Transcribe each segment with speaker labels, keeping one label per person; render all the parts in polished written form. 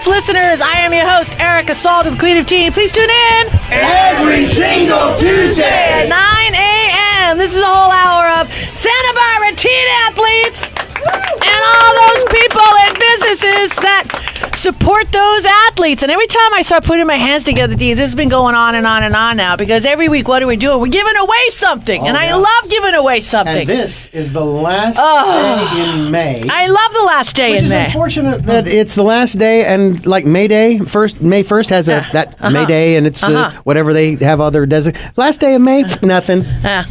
Speaker 1: CoHosts listeners, I am your host, Erica Salda, the Queen of Teen. Please tune in
Speaker 2: every single Tuesday
Speaker 1: at 9 a.m. This is a whole hour of Santa Barbara teen athletes and all those people and businesses that support those athletes. And every time I start putting my hands together, this has been going on and on and on now, because every week, what are we doing? We're giving away something. I love giving away something.
Speaker 3: And this is the last day in May.
Speaker 1: I love the last day in May.
Speaker 3: Which is unfortunate that it's the last day, and like May Day, May 1st has May Day, and it's whatever they have other designated. Last day of May, nothing.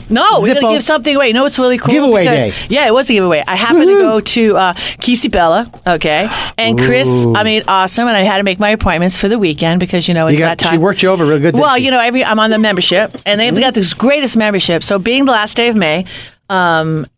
Speaker 1: No, we're going to give something away. You know what's really cool?
Speaker 3: Giveaway day.
Speaker 1: Yeah, it was a giveaway. I happened to go to Kisi Bella, and Chris, awesome, and I had to make my appointments for the weekend because, it's that time.
Speaker 3: She worked you over real good.
Speaker 1: Well, I'm on the membership, and they've got this greatest membership. So being the last day of May,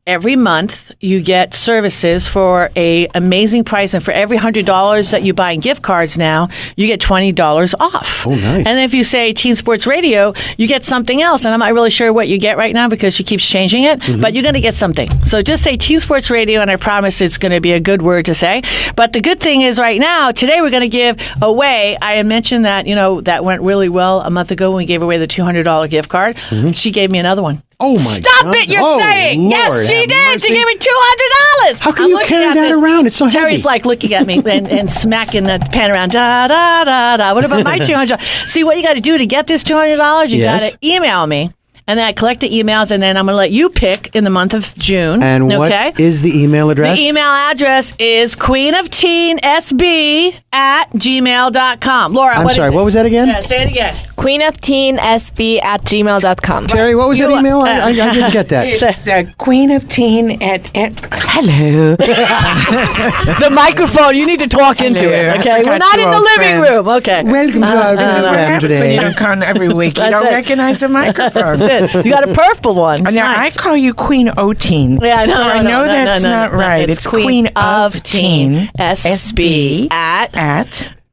Speaker 1: every month you get services for a amazing price, and for every $100 that you buy in gift cards now, you get $20 off.
Speaker 3: Oh, nice.
Speaker 1: And if you say Teen Sports Radio, you get something else, and I'm not really sure what you get right now because she keeps changing it, but you're going to get something. So just say Teen Sports Radio, and I promise it's going to be a good word to say. But the good thing is right now, today we're going to give away, I had mentioned that, that went really well a month ago when we gave away the $200 gift card. She gave me another one.
Speaker 3: Oh, my
Speaker 1: Stop
Speaker 3: God.
Speaker 1: it, you're saying.
Speaker 3: Lord,
Speaker 1: yes, she did.
Speaker 3: mercy.
Speaker 1: She gave me $200.
Speaker 3: How can you carry that around? It's so heavy.
Speaker 1: Terry's like looking at me and smacking the pen around. Da, da, da, da. What about my $200? See, what you got to do to get this $200, you got to email me. And then I collect the emails, and then I'm going to let you pick in the month of June.
Speaker 3: And what is the email address?
Speaker 1: The email address is queenofteensb@gmail.com. Laura,
Speaker 3: I'm sorry, what was that again?
Speaker 1: Yeah, say it again.
Speaker 4: queenofteensb@gmail.com.
Speaker 3: Terry, what was that email? I didn't get that.
Speaker 5: It's queenofteen at hello.
Speaker 1: The microphone, you need to talk into it, okay? We're not in the living room, okay?
Speaker 3: Welcome to our
Speaker 5: This is what
Speaker 3: program
Speaker 5: happens when
Speaker 3: today.
Speaker 5: you don't come every week. You
Speaker 1: That's
Speaker 5: don't
Speaker 1: it.
Speaker 5: recognize the microphone.
Speaker 1: That's it. You got a purple one. It's
Speaker 5: Now,
Speaker 1: nice.
Speaker 5: I call you Queen O-Teen.
Speaker 1: Yeah, no,
Speaker 5: so I know that's not right.
Speaker 1: It's
Speaker 5: Queen of Teen
Speaker 1: SB at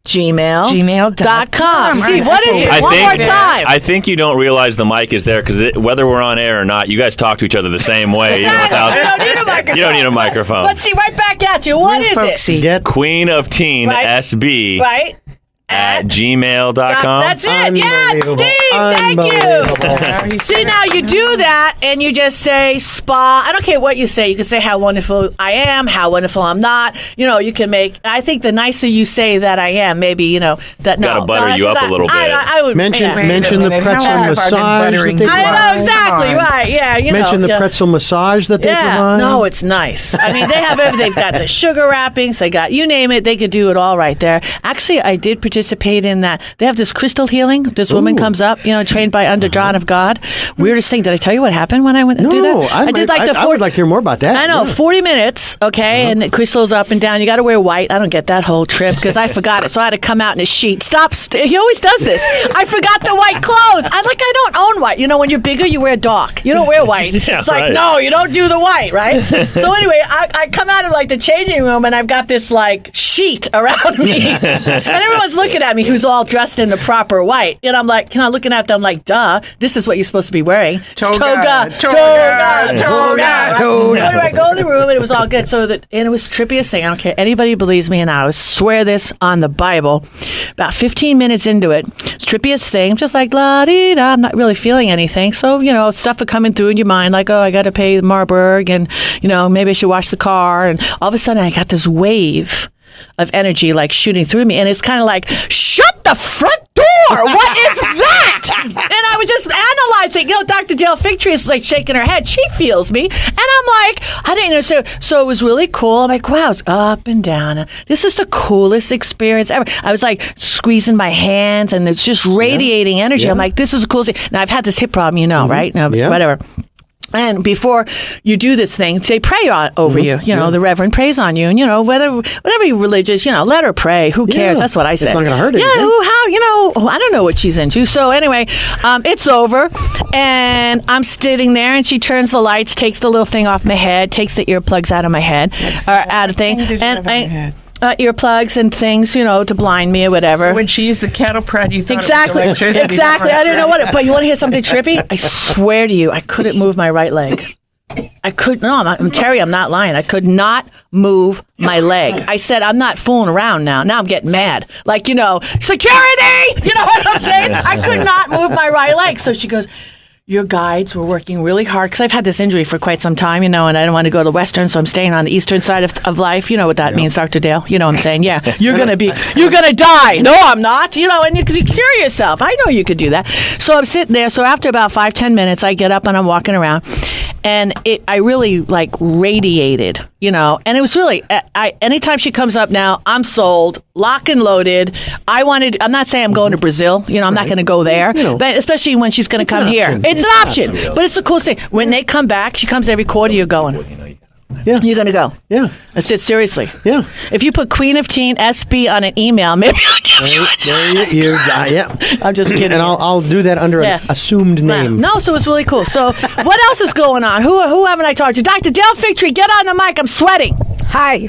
Speaker 5: gmail.com.
Speaker 1: See, what is it? One more time.
Speaker 6: I think you don't realize the mic is there because whether we're on air or not, you guys talk to each other the same way.
Speaker 1: You don't need a microphone.
Speaker 6: You don't need a microphone.
Speaker 1: Let's see, right back at you. What is it?
Speaker 3: Get
Speaker 6: Queen of Teen SB
Speaker 1: Right?
Speaker 6: at gmail.com.
Speaker 1: That's it. Yeah, Steve, thank you. See, now you do that and you just say spa. I don't care what you say. You can say how wonderful I am, how wonderful I'm not. You can make, I think the nicer you say that I am, maybe, that no.
Speaker 6: Gotta butter you up a little bit.
Speaker 1: I would
Speaker 3: mention the pretzel massage that they
Speaker 1: I know, exactly, right. Yeah,
Speaker 3: mention the pretzel massage that they provide.
Speaker 1: No, it's nice. I mean, they have everything. They've got the sugar wrappings. They got, you name it, they could do it all right there. Actually, I did participate in that. They have this crystal healing. This woman comes up, trained by under John of God. Weirdest thing. Did I tell you what happened when I went to do that?
Speaker 3: I would like to hear more about that.
Speaker 1: I know, 40 minutes, and the crystals up and down. You got to wear white. I don't get that whole trip because I forgot it. So I had to come out in a sheet. He always does this. I forgot the white clothes. I don't own white. When you're bigger, you wear dark. You don't wear white. It's like, no, you don't do the white, right? So anyway, I come out of the changing room and I've got this sheet around me. And everyone's looking at me who's all dressed in the proper white. And I'm like, looking at them like, duh, this is what you're supposed to be wearing. Toga. So anyway, I go in the room and it was all good. And it was the trippiest thing. I don't care. Anybody believes me, and I swear this on the Bible. About 15 minutes into it, it's trippiest thing, just like la-dee-da. I'm not really feeling anything. So, stuff are coming through in your mind, like, oh, I got to pay Marburg, and, maybe I should wash the car. And all of a sudden, I got this wave of energy shooting through me, and it's kind of like, shut the front door! What is that? And I was just analyzing. Dr. Dale Figtree is shaking her head. She feels me, and I'm like, I didn't know. So it was really cool. I'm like, wow, it's up and down. This is the coolest experience ever. I was squeezing my hands, and it's just radiating energy. I'm like, this is the coolest thing. Now I've had this hip problem, right? Now, whatever. And before you do this thing, they pray over you. The Reverend prays on you. And, whatever you're religious, let her pray. Who cares? That's what I say.
Speaker 3: It's not going to hurt anything.
Speaker 1: Yeah, I don't know what she's into. So anyway, it's over. And I'm sitting there, and she turns the lights, takes the little thing off my head, takes the earplugs out of my head, or out of thing. Earplugs and things, to blind me or whatever.
Speaker 5: So when she used the cattle prod, you thought
Speaker 1: exactly.
Speaker 5: it was electricity.
Speaker 1: Exactly. I didn't know what. But you want to hear something trippy? I swear to you, I couldn't move my right leg. I'm Terry, I'm not lying. I could not move my leg. I said, I'm not fooling around now. Now I'm getting mad. Like, security! You know what I'm saying? I could not move my right leg. So she goes, your guides were working really hard because I've had this injury for quite some time, and I don't want to go to Western, so I'm staying on the Eastern side of life. You know what that means, Dr. Dale? You know what I'm saying? Yeah, you're going to die. No, I'm not. And because you cure yourself. I know you could do that. So I'm sitting there. So after about 5-10 minutes, I get up and I'm walking around, and I really radiated, and it was really, anytime she comes up now, I'm sold, lock and loaded. I'm not saying I'm going to Brazil, I'm not going to go there, but especially when she's going to come here. It's an option, but it's the coolest thing. When they come back, she comes every quarter, you're going.
Speaker 3: Yeah.
Speaker 1: You're going to go.
Speaker 3: Yeah.
Speaker 1: I said, seriously.
Speaker 3: Yeah.
Speaker 1: If you put Queen of Teen SB on an email, maybe I'll give you a job.
Speaker 3: Yeah.
Speaker 1: I'm just kidding.
Speaker 3: And I'll do that under an assumed name.
Speaker 1: No, so it's really cool. So what else is going on? Who haven't I talked to? Dr. Dale Figtree, get on the mic. I'm sweating.
Speaker 4: Hi.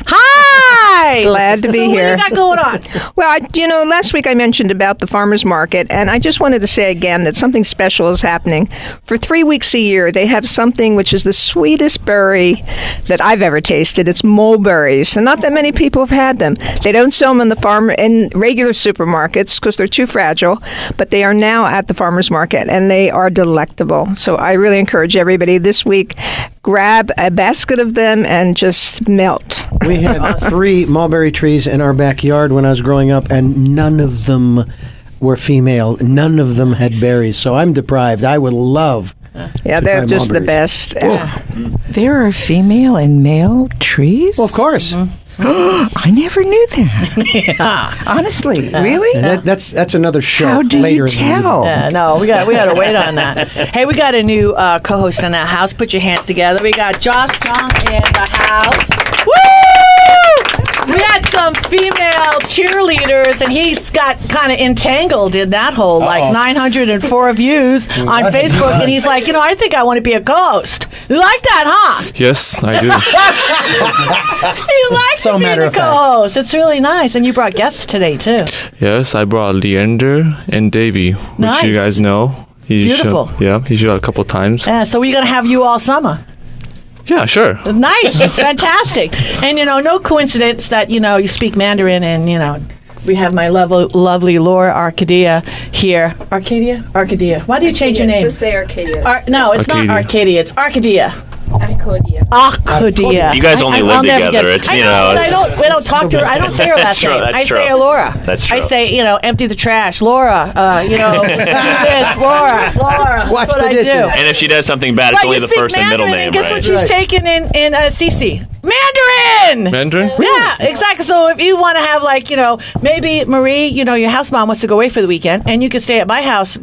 Speaker 4: Glad to be here.
Speaker 1: What do you got going on?
Speaker 4: Well, last week I mentioned about the farmers market, and I just wanted to say again that something special is happening. For 3 weeks a year, they have something which is the sweetest berry that I've ever tasted. It's mulberries, and not that many people have had them. They don't sell them in regular supermarkets because they're too fragile, but they are now at the farmers market, and they are delectable. So I really encourage everybody this week, grab a basket of them and just melt.
Speaker 3: We had 3 mulberry trees in our backyard when I was growing up, and none of them were female. None of them had berries, so I'm deprived. I would love
Speaker 4: Yeah, they're just the best.
Speaker 5: There are female and male trees?
Speaker 3: Well, of course.
Speaker 1: Mm-hmm.
Speaker 5: I never knew that. Yeah. Honestly, really?
Speaker 3: And that's another show.
Speaker 5: How do
Speaker 3: later
Speaker 5: you tell?
Speaker 1: Yeah, no, we got to wait on that. Hey, we got a new co-host in the house. Put your hands together. We got Josh Zhang in the house. Woo! We had some female cheerleaders, and he's got kind of entangled in that whole 904 views on Facebook, and he's like, I think I want to be a co-host. You like that, huh?
Speaker 7: Yes, I do.
Speaker 1: He likes to be a co-host. It's really nice, and you brought guests today too.
Speaker 7: Yes, I brought Leander and Davy, which you guys know.
Speaker 1: Beautiful.
Speaker 7: He showed a couple times.
Speaker 1: Yeah, so we're going to have you all summer.
Speaker 7: Yeah, sure.
Speaker 1: Nice. It's fantastic. And, no coincidence that, you speak Mandarin and, we have my lovely Laura Arcodia here. Arcodia. Why do you change your name?
Speaker 8: Just say Arcadia.
Speaker 1: No, it's not Arcadia. It's Arcodia. Arcodia.
Speaker 6: You guys only live together. It's,
Speaker 1: we don't talk to her. I don't say her last name. I say her Laura.
Speaker 6: That's true.
Speaker 1: I say, empty the trash. Laura, do this. Laura.
Speaker 3: Watch
Speaker 1: That's what
Speaker 3: the
Speaker 1: I
Speaker 3: dishes.
Speaker 1: do.
Speaker 6: And if she does something bad, it's only the first and middle name,
Speaker 1: guess
Speaker 6: right?
Speaker 1: what she's taken in CC? Mandarin!
Speaker 7: Mandarin?
Speaker 1: Yeah, exactly. So if you want to have, maybe Marie, your house mom wants to go away for the weekend, and you could stay at my house,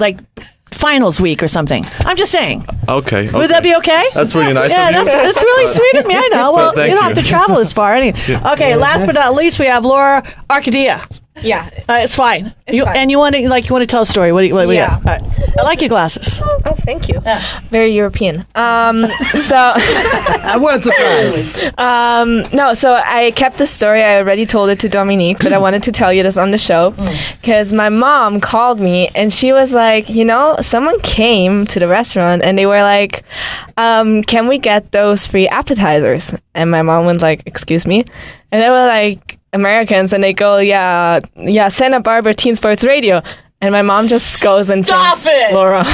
Speaker 1: finals week or something. I'm just saying.
Speaker 7: Okay.
Speaker 1: Would that be okay?
Speaker 7: That's really nice
Speaker 1: Yeah,
Speaker 7: of you.
Speaker 1: that's really sweet of me. I know. Well,
Speaker 7: Thank
Speaker 1: you don't
Speaker 7: you.
Speaker 1: have to travel as far. Okay, last but not least, we have Laura Arcodia.
Speaker 8: Yeah.
Speaker 1: It's fine.
Speaker 8: Fine.
Speaker 1: And you want to tell a story. What do you
Speaker 8: Yeah.
Speaker 1: got? All right. I like your glasses.
Speaker 8: Oh, thank you.
Speaker 1: Yeah.
Speaker 8: Very European.
Speaker 3: What a surprise.
Speaker 8: No, so I kept the story. I already told it to Dominique, but I wanted to tell you this on the show because my mom called me and she was like, someone came to the restaurant and they were like, can we get those free appetizers? And my mom went like, excuse me? And they were like, Americans, and they go, yeah, Santa Barbara Teen Sports Radio. And my mom just goes and
Speaker 1: Stop
Speaker 8: thinks,
Speaker 1: it!
Speaker 8: Laura,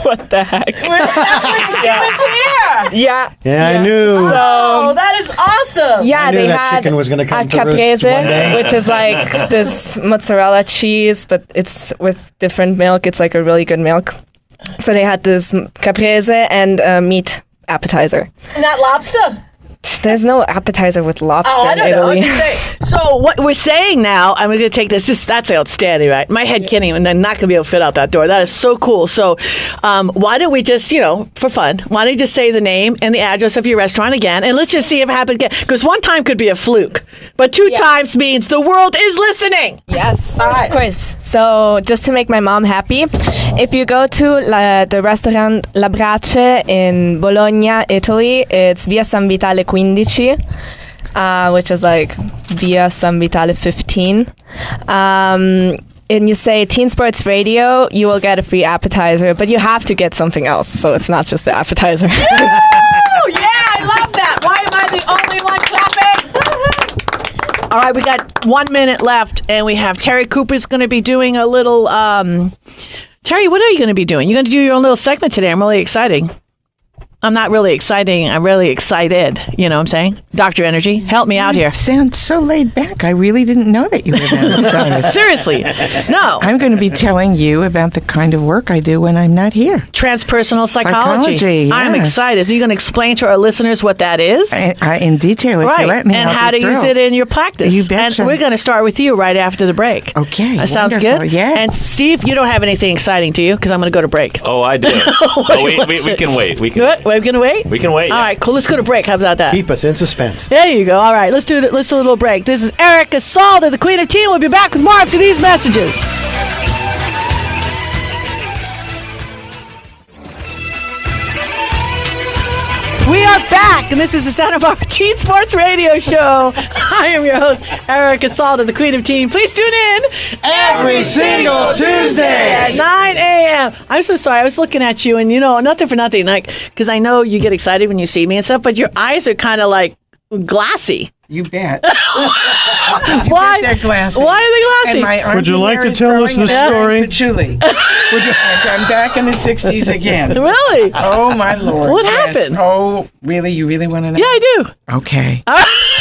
Speaker 8: what the heck?
Speaker 1: That's what she was here.
Speaker 8: Yeah.
Speaker 3: Yeah, I knew.
Speaker 1: Oh, that is awesome.
Speaker 8: Yeah,
Speaker 3: I knew
Speaker 8: they
Speaker 3: that
Speaker 8: had
Speaker 3: chicken was gonna come
Speaker 8: a
Speaker 3: to roost
Speaker 8: caprese,
Speaker 3: one day.
Speaker 8: which is like this mozzarella cheese, but it's with different milk. It's like a really good milk. So they had this caprese and meat appetizer.
Speaker 1: Not lobster.
Speaker 8: There's no appetizer with lobster
Speaker 1: Oh, I
Speaker 8: in
Speaker 1: don't know.
Speaker 8: Italy.
Speaker 1: I'm just saying. So what we're saying now, I'm going to take this. That's outstanding, right? My head can't even. They're not going to be able to fit out that door. That is so cool. So why don't we just, for fun, why don't you just say the name and the address of your restaurant again, and let's just see if it happens again. Because one time could be a fluke, but two times means the world is listening.
Speaker 8: Yes,
Speaker 1: All right.
Speaker 8: of course. So just to make my mom happy, if you go to the restaurant La Brace in Bologna, Italy, it's Via San Vitale 15, which is like Via San Vitale 15. And you say Teen Sports Radio, you will get a free appetizer, but you have to get something else, so it's not just the appetizer.
Speaker 1: Oh, yeah, I All right, we got 1 minute left, and we have Terri Cooper's going to be doing a little. Terri, what are you going to be doing? You're going to do your own little segment today. I'm really excited. I'm not really exciting. I'm really excited. You know what I'm saying? Dr. Energy, help me out here.
Speaker 5: You sound so laid back. I really didn't know that you were that excited.
Speaker 1: Seriously. No.
Speaker 5: I'm going to be telling you about the kind of work I do when I'm not here.
Speaker 1: Transpersonal psychology.
Speaker 5: Yes.
Speaker 1: I'm excited. So you're going to explain to our listeners what that is?
Speaker 5: In detail, if you let me.
Speaker 1: And how to use it in your practice.
Speaker 5: You betcha.
Speaker 1: And we're going to start with you right after the break.
Speaker 5: Okay.
Speaker 1: That sounds
Speaker 5: wonderful.
Speaker 1: good?
Speaker 5: Yes.
Speaker 1: And Steve, you don't have anything exciting, do you? Because I'm going to go to break.
Speaker 6: Oh, I do. We can wait. We can.
Speaker 1: Good? We're going to wait?
Speaker 6: We can wait.
Speaker 1: All right, cool. Let's go to break. How about that?
Speaker 3: Keep us in suspense.
Speaker 1: There you go. All right, let's do a little break. This is Erica Salda, the Queen of Teen. We'll be back with more after these messages. We are back, and this is the Santa Barbara Teen Sports Radio Show. I am your host, Erica Salda, the Queen of Teen. Please tune in
Speaker 2: Every single Tuesday
Speaker 1: at 9 a.m. I'm so sorry. I was looking at you, and nothing for nothing, because I know you get excited when you see me and stuff, but your eyes are kind of like glassy.
Speaker 5: You bet.
Speaker 1: Why?
Speaker 5: They're glassy.
Speaker 1: Why are they glassy?
Speaker 3: Would you like to tell us the story?
Speaker 5: Patchouli. I'm back in the 60s again.
Speaker 1: Really?
Speaker 5: Oh, my Lord.
Speaker 1: What
Speaker 5: Yes.
Speaker 1: happened?
Speaker 5: Oh, really? You really want to know?
Speaker 1: Yeah, I do.
Speaker 5: Okay.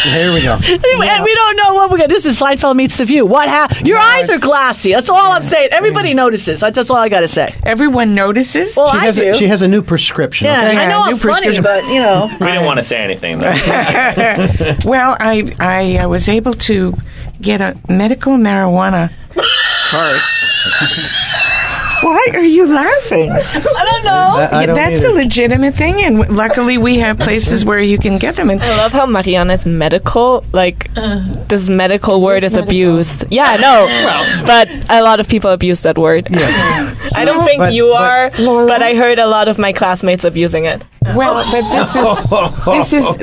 Speaker 3: Here we go.
Speaker 1: And we don't know what we're going to. This is Seinfeld Meets the View. What happened? Your eyes are glassy. That's all I'm saying. Everybody notices. That's all I got to say.
Speaker 5: Everyone notices?
Speaker 1: Well, I do.
Speaker 3: She has a new prescription.
Speaker 1: Yeah,
Speaker 3: Okay?
Speaker 1: I know I'm
Speaker 5: new
Speaker 1: funny,
Speaker 5: prescription.
Speaker 1: but,
Speaker 6: We didn't want to say anything, though.
Speaker 5: Well, I was able to get a medical marijuana card. Why are you laughing?
Speaker 1: I don't know.
Speaker 3: I don't
Speaker 5: That's
Speaker 3: either.
Speaker 5: a legitimate thing, and luckily we have places where you can get them. And
Speaker 8: I love how Mariana's medical, this medical word is abused. Yeah, no, but a lot of people abuse that word.
Speaker 3: Yes.
Speaker 8: I don't think
Speaker 3: But-
Speaker 8: you
Speaker 3: but-
Speaker 8: are,
Speaker 5: Laura?
Speaker 8: but I heard a lot of my classmates abusing it.
Speaker 5: well, but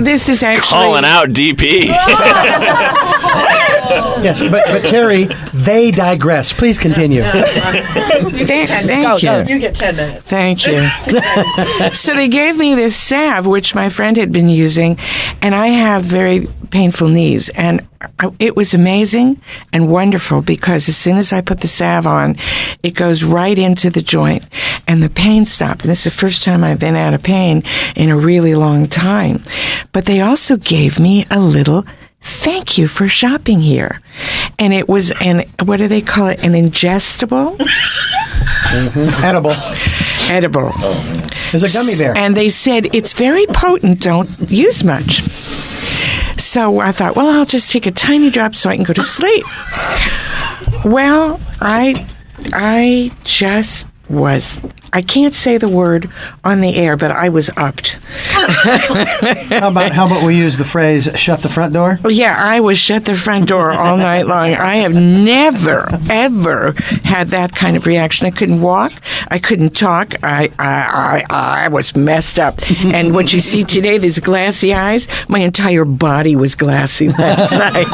Speaker 5: this is actually
Speaker 6: Calling out DP.
Speaker 3: Yes, but Terri, they digress. Please continue.
Speaker 5: Thank you.
Speaker 1: You get 10 minutes.
Speaker 5: Thank you. So they gave me this salve, which my friend had been using, and I have very painful knees. And it was amazing and wonderful because as soon as I put the salve on, it goes right into the joint and the pain stopped. And this is the first time I've been out of pain in a really long time. But they also gave me a little thank you for shopping here. And it was what do they call it? An ingestible? Edible.
Speaker 3: There's a gummy bear.
Speaker 5: And they said, it's very potent, don't use much. So I thought, well, I'll just take a tiny drop so I can go to sleep. Well, I just was, I can't say the word on the air, but I was upped.
Speaker 3: How about we use the phrase "shut the front door"?
Speaker 5: Oh, yeah, I was shut the front door all night long. I have never, ever had that kind of reaction. I couldn't walk. I couldn't talk. I was messed up. And what you see today, these glassy eyes, my entire body was glassy last night.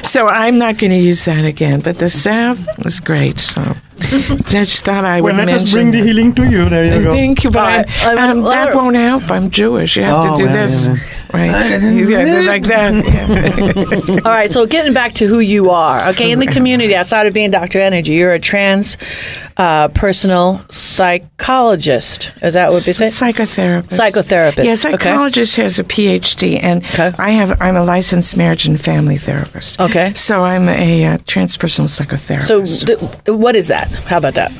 Speaker 5: So I'm not going to use that again. But the salve was great. So I just thought I would mention.
Speaker 3: Let us bring the healing to you. There you go.
Speaker 5: Thank you, but that won't help. I'm Jewish. You have to do this. Right. Yeah, like that. Yeah.
Speaker 1: All right, so getting back to who you are, okay, in the community, outside of being Dr. Energy, you're a personal psychologist. Is that what they say?
Speaker 5: Psychotherapist.
Speaker 1: Psychotherapist.
Speaker 5: Yeah, psychologist has a PhD, and I'm a licensed marriage and family therapist.
Speaker 1: Okay.
Speaker 5: So I'm a transpersonal psychotherapist.
Speaker 1: So what is that? How about that?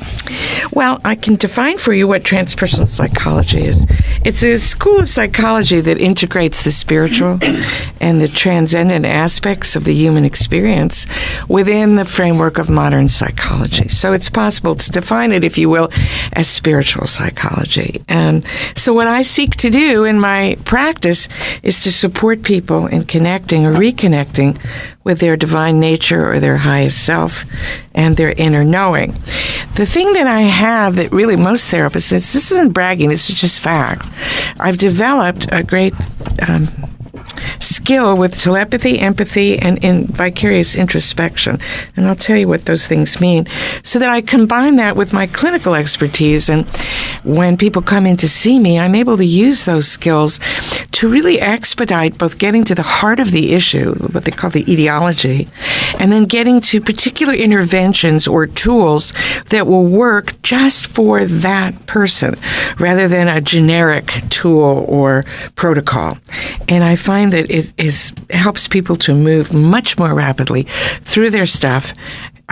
Speaker 5: Well, I can define for you what transpersonal psychology is. It's a school of psychology that integrates the spiritual and the transcendent aspects of the human experience within the framework of modern psychology. So it's possible to define it, if you will, as spiritual psychology. And so what I seek to do in my practice is to support people in connecting or reconnecting with their divine nature or their highest self and their inner knowing. The thing that I have that really most therapists, this isn't bragging, this is just fact. I've developed a great skill with telepathy, empathy, and vicarious introspection. And I'll tell you what those things mean. So that I combine that with my clinical expertise. And when people come in to see me, I'm able to use those skills to really expedite both getting to the heart of the issue, what they call the etiology, and then getting to particular interventions or tools that will work just for that person rather than a generic tool or protocol. And I find that it helps people to move much more rapidly through their stuff,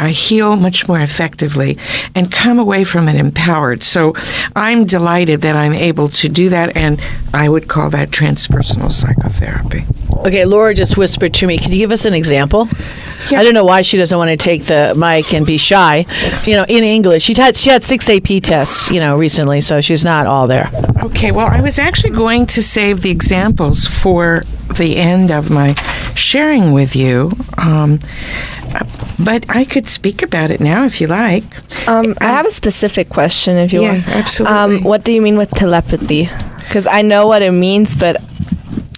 Speaker 5: heal much more effectively, and come away from it empowered. So I'm delighted that I'm able to do that, and I would call that transpersonal psychotherapy.
Speaker 1: Okay, Laura just whispered to me, could you give us an example? Yeah. I don't know why she doesn't want to take the mic and be shy. In English. She had 6 AP tests, recently, so she's not all there.
Speaker 5: Okay, well, I was actually going to save the examples for the end of my sharing with you. But I could speak about it now if you like.
Speaker 8: I have a specific question if you want.
Speaker 5: Yeah, absolutely.
Speaker 8: What do you mean with telepathy? Because I know what it means, but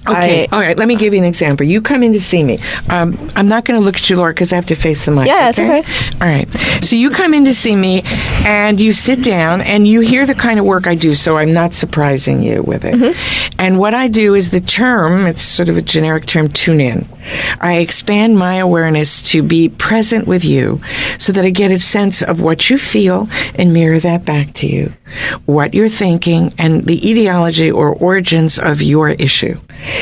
Speaker 5: Okay, all right, let me give you an example. You come in to see me. I'm not going to look at you, Laura, because I have to face the mic.
Speaker 8: Yeah, it's okay.
Speaker 5: All right. So you come in to see me, and you sit down, and you hear the kind of work I do, so I'm not surprising you with it. Mm-hmm. And what I do is the term, it's sort of a generic term, tune in. I expand my awareness to be present with you so that I get a sense of what you feel and mirror that back to you, what you're thinking, and the etiology or origins of your issue.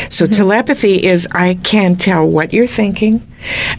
Speaker 5: So telepathy is I can tell what you're thinking.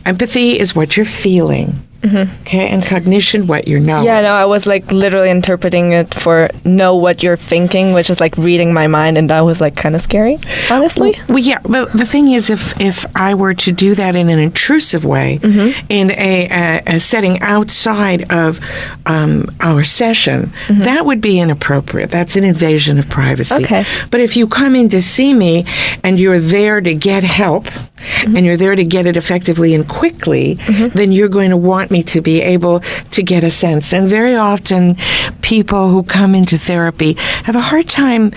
Speaker 5: Empathy is what you're feeling. Mm-hmm. Okay, and cognition, what you're knowing.
Speaker 8: Yeah, no, I was literally interpreting it for know what you're thinking, which is reading my mind, and that was kind of scary, honestly.
Speaker 5: Well, yeah, but the thing is, if I were to do that in an intrusive way, mm-hmm. in a setting outside of our session, mm-hmm. that would be inappropriate. That's an invasion of privacy.
Speaker 8: Okay.
Speaker 5: But if you come in to see me and you're there to get help, mm-hmm. and you're there to get it effectively and quickly, mm-hmm. then you're going to want me to be able to get a sense. And very often people who come into therapy have a hard time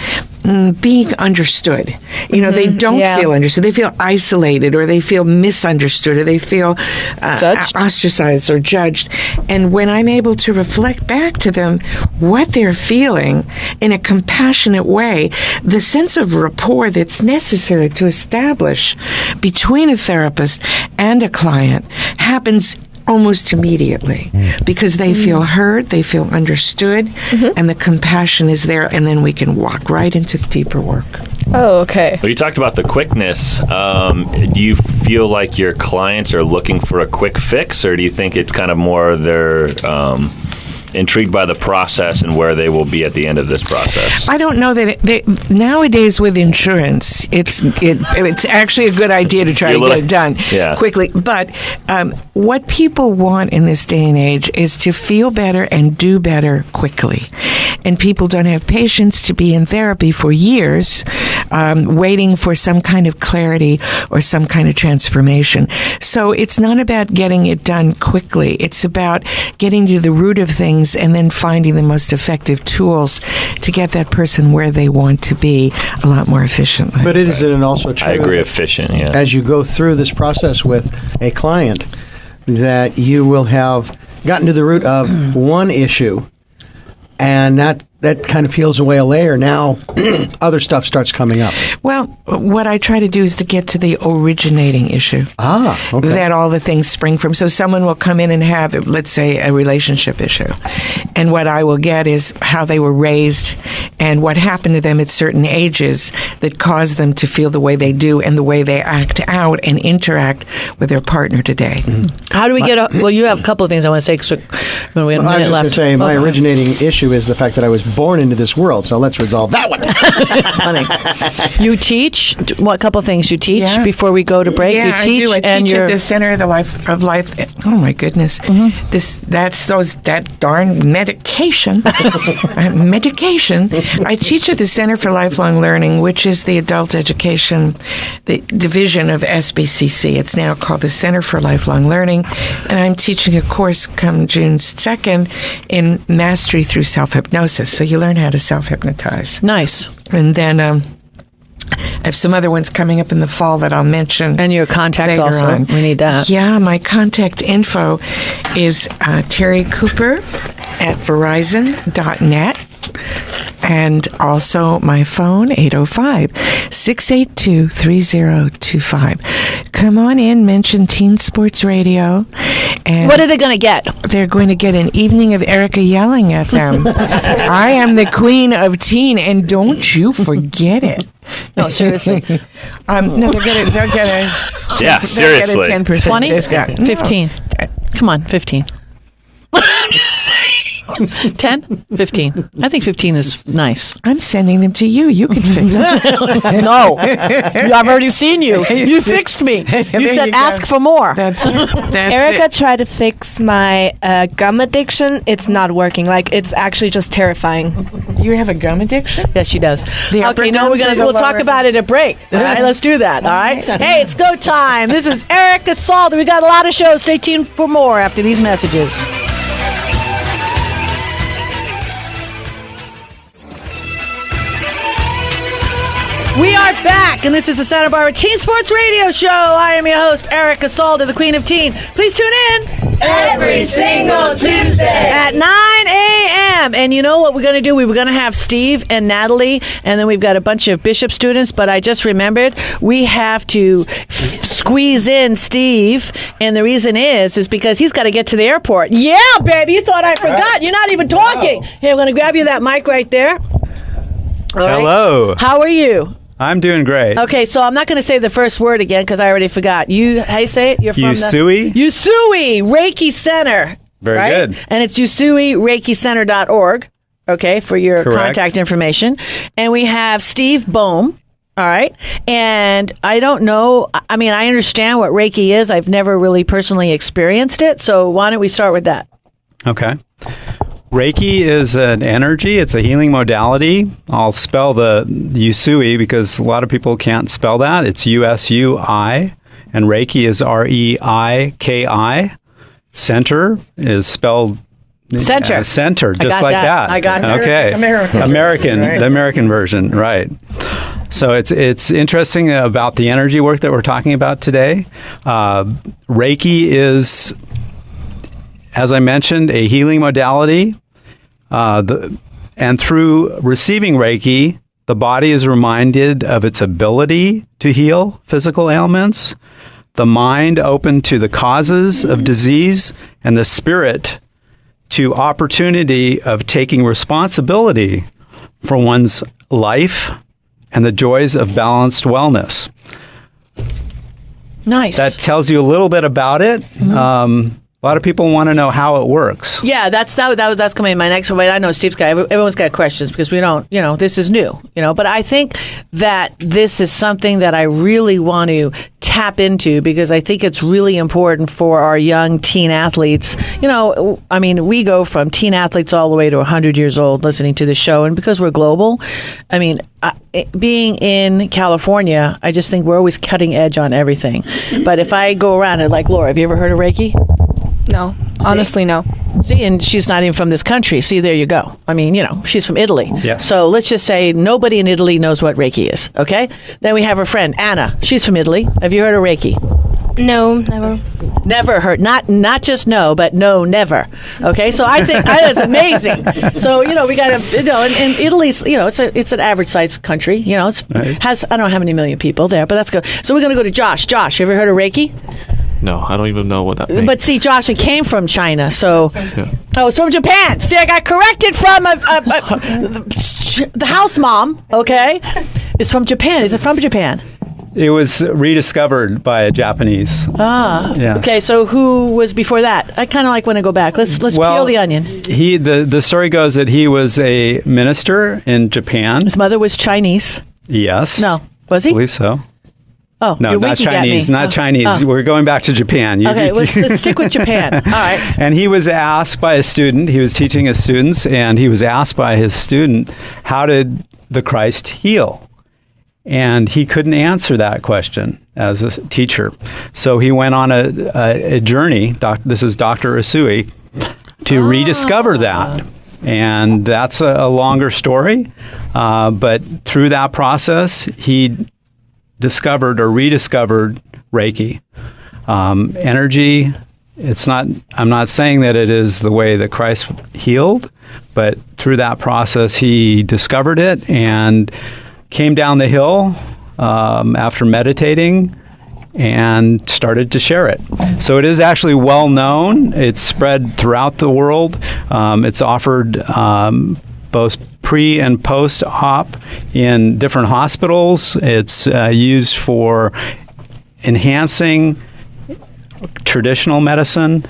Speaker 5: being understood. They don't feel understood. They feel isolated, or they feel misunderstood, or they feel ostracized or judged. And when I'm able to reflect back to them what they're feeling in a compassionate way, the sense of rapport that's necessary to establish between a therapist and a client happens almost immediately, because they feel heard, they feel understood, mm-hmm. and the compassion is there, and then we can walk right into deeper work.
Speaker 8: Oh, okay.
Speaker 6: Well, you talked about the quickness. Do you feel like your clients are looking for a quick fix, or do you think it's kind of more they're intrigued by the process and where they will be at the end of this process?
Speaker 5: I don't know that nowadays with insurance, it's actually a good idea to try to get it done quickly. But what people want in this day and age is to feel better and do better quickly. And people don't have patience to be in therapy for years, waiting for some kind of clarity or some kind of transformation. So it's not about getting it done quickly. It's about getting to the root of things and then finding the most effective tools to get that person where they want to be a lot more efficiently.
Speaker 3: But isn't it also true?
Speaker 6: I agree, efficient, yeah.
Speaker 3: As you go through this process with a client, that you will have gotten to the root of one issue, and that kind of peels away a layer. Now, other stuff starts coming up.
Speaker 5: Well, what I try to do is to get to the originating issue.
Speaker 3: Okay.
Speaker 5: That all the things spring from. So someone will come in and have, let's say, a relationship issue. And what I will get is how they were raised and what happened to them at certain ages that caused them to feel the way they do and the way they act out and interact with their partner today.
Speaker 1: Mm-hmm. How do we get well, you have a couple of things I want to say because we have a minute left.
Speaker 3: I was just going to say, my originating issue is the fact that I was born into this world, so let's resolve that one.
Speaker 1: Funny. You teach? What couple things you teach before we go to break?
Speaker 5: Yeah,
Speaker 1: you teach,
Speaker 5: I do. I teach at the Center of the Life. Oh my goodness! Mm-hmm. That darn medication. Medication. I teach at the Center for Lifelong Learning, which is the adult education, the division of SBCC. It's now called the Center for Lifelong Learning, and I'm teaching a course come June 2nd in Mastery Through Self-Hypnosis. So you learn how to self-hypnotize.
Speaker 1: Nice.
Speaker 5: And then I have some other ones coming up in the fall that I'll mention.
Speaker 1: And your contact
Speaker 5: later
Speaker 1: also.
Speaker 5: on.
Speaker 1: We need that.
Speaker 5: Yeah, my contact info is Terri Cooper at Verizon.net. And also my phone, 805-682-3025. Come on in, mention Teen Sports Radio. And
Speaker 1: What are they going to get?
Speaker 5: they're going to get an evening of Erica yelling at them. I am the queen of teen, and don't you forget it.
Speaker 1: No, seriously.
Speaker 5: No, they'll get a
Speaker 6: Yeah, seriously.
Speaker 5: They'll get a 10%
Speaker 1: 20?
Speaker 5: discount.
Speaker 1: 15. Come on, 15. 10? 15. I think 15 is nice.
Speaker 5: I'm sending them to you. You can fix it.
Speaker 1: No. I've already seen you. You fixed me. You said
Speaker 5: you go.
Speaker 1: ask for more.
Speaker 5: That's
Speaker 8: Erica
Speaker 5: it.
Speaker 8: tried to fix my gum addiction. It's not working. Like, it's actually just terrifying.
Speaker 5: You have a gum addiction?
Speaker 1: Yes, she does.
Speaker 5: The upper
Speaker 1: Okay, no,
Speaker 5: gums or the
Speaker 1: we'll talk
Speaker 5: lower
Speaker 1: about it at break. All right, let's do that. All right. Hey, it's go time. This is Erica Salda. We got a lot of shows. Stay tuned for more after these messages. We are back, and this is the Santa Barbara Teen Sports Radio Show. I am your host, Erica Salda, the Queen of Teen. Please tune in
Speaker 2: Every single Tuesday.
Speaker 1: at 9 a.m. And you know what we're going to do? We were going to have Steve and Natali, and then we've got a bunch of Bishop students, but I just remembered we have to squeeze in Steve, and the reason is because he's got to get to the airport. Yeah, baby, you thought I forgot. You're not even talking. Hey, I'm going to grab you that mic right there. All right.
Speaker 9: Hello.
Speaker 1: How are you?
Speaker 9: I'm doing great.
Speaker 1: Okay, so I'm not going to say the first word again because I already forgot. How you say it? You're from
Speaker 9: Usui?
Speaker 1: Usui Reiki Center.
Speaker 9: Very
Speaker 1: right?
Speaker 9: good.
Speaker 1: And it's usuireikicenter.org, okay, for your
Speaker 9: Correct.
Speaker 1: contact information. And we have Steve Boehm, all right? And I don't know, I mean, I understand what Reiki is. I've never really personally experienced it. So why don't we start with that?
Speaker 9: Okay. Reiki is an energy. It's a healing modality. I'll spell the Usui because a lot of people can't spell that. It's U-S-U-I, and Reiki is R-E-I-K-I. Center is spelled
Speaker 1: Center.
Speaker 9: center,
Speaker 1: I
Speaker 9: just
Speaker 1: got
Speaker 9: like
Speaker 1: that.
Speaker 9: that.
Speaker 1: I got it.
Speaker 9: Okay. American,
Speaker 5: Right.
Speaker 9: the American version, right. So it's interesting about the energy work that we're talking about today. Reiki is, as I mentioned, a healing modality. And through receiving Reiki, the body is reminded of its ability to heal physical ailments, the mind open to the causes of disease, and the spirit to opportunity of taking responsibility for one's life and the joys of balanced wellness.
Speaker 1: Nice.
Speaker 9: That tells you a little bit about it. A lot of people want to know how it works.
Speaker 1: Yeah, that's coming in my next one. I know Steve's got, everyone's got questions because we don't, this is new, but I think that this is something that I really want to tap into because I think it's really important for our young teen athletes. I mean, we go from teen athletes all the way to 100 years old listening to the show. And because we're global, I mean, being in California, I just think we're always cutting edge on everything. But if I go around and like, Laura, have you ever heard of Reiki?
Speaker 8: No, honestly, no.
Speaker 1: See, and she's not even from this country. See, there you go. I mean, she's from Italy.
Speaker 9: Yes.
Speaker 1: So let's just say nobody in Italy knows what Reiki is, okay? Then we have her friend, Anna. She's from Italy. Have you heard of Reiki?
Speaker 8: No, never.
Speaker 1: Never heard. Not just no, but no, never. Okay, so I think that's amazing. So, we got to, and Italy's, it's an average sized country. It's has, I don't know how many million people there, but that's good. So we're going to go to Josh. Josh, have you ever heard of Reiki?
Speaker 7: No, I don't even know what that means.
Speaker 1: But see, Josh, it came from China, so...
Speaker 7: Yeah.
Speaker 1: Oh, it's from Japan. See, I got corrected from the house mom, okay? It's from Japan. Is it from Japan?
Speaker 9: It was rediscovered by a Japanese.
Speaker 1: Ah.
Speaker 9: Yeah.
Speaker 1: Okay, so who was before that? I kind of want to go back. Let's peel the onion.
Speaker 9: The story goes that he was a minister in Japan.
Speaker 1: His mother was Chinese.
Speaker 9: Yes.
Speaker 1: No. Was he?
Speaker 9: I believe so.
Speaker 1: Oh,
Speaker 9: No,
Speaker 1: you're
Speaker 9: not
Speaker 1: winking at me.
Speaker 9: Chinese. Not Chinese.
Speaker 1: Oh.
Speaker 9: We're going back to Japan.
Speaker 1: Okay, let's stick with Japan. All right.
Speaker 9: And he was asked by a student, he was teaching his students, and he was asked by his student, how did the Christ heal? And he couldn't answer that question as a teacher. So he went on a journey, this is Dr. Usui, to rediscover that. And that's a longer story. But through that process, he discovered or rediscovered Reiki. Energy, I'm not saying that it is the way that Christ healed, but through that process, he discovered it and came down the hill after meditating and started to share it. So it is actually well known. It's spread throughout the world. It's offered both pre and post-op in different hospitals. It's used for enhancing traditional medicine.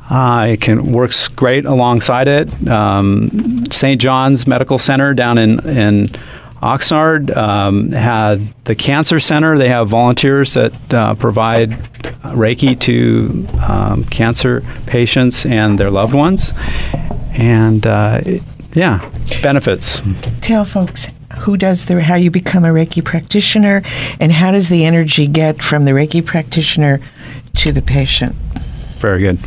Speaker 9: It works great alongside it. St. John's Medical Center down in Oxnard had the Cancer Center. They have volunteers that provide Reiki to cancer patients and their loved ones. And benefits.
Speaker 5: Tell folks how you become a Reiki practitioner, and how does the energy get from the Reiki practitioner to the patient?
Speaker 9: Very good.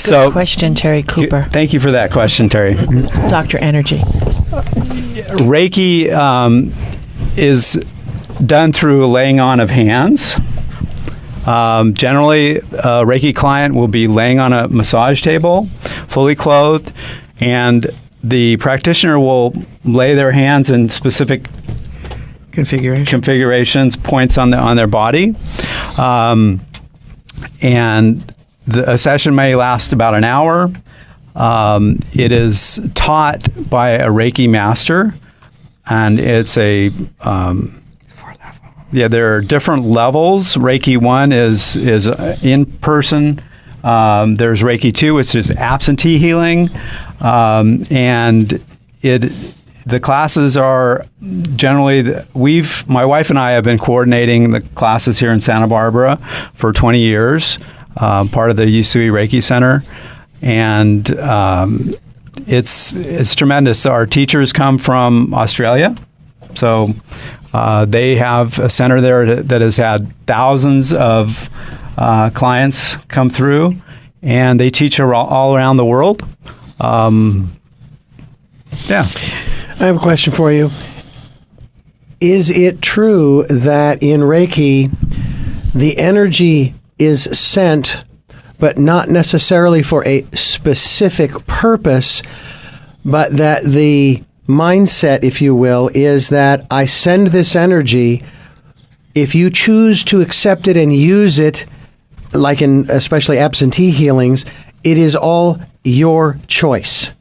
Speaker 1: Good question, Terri Cooper.
Speaker 9: Thank you for that question, Terri.
Speaker 1: Dr. Energy.
Speaker 9: Reiki is done through a laying on of hands. Generally, a Reiki client will be laying on a massage table, fully clothed, and the practitioner will lay their hands in specific configurations, points on their body. And a session may last about an hour. It is taught by a Reiki master, and it's there are different levels. Reiki 1 is in person. There's Reiki 2, which is absentee healing, and the classes are generally my wife and I have been coordinating the classes here in Santa Barbara for 20 years, part of the Usui Reiki Center, and it's tremendous. Our teachers come from Australia, so they have a center there that has had thousands of clients come through, and they teach all around the world.
Speaker 3: I have a question for you. Is it true that in Reiki, the energy is sent, but not necessarily for a specific purpose, but that the mindset, if you will, is that I send this energy, if you choose to accept it and use it, like in especially absentee healings, it is all your choice.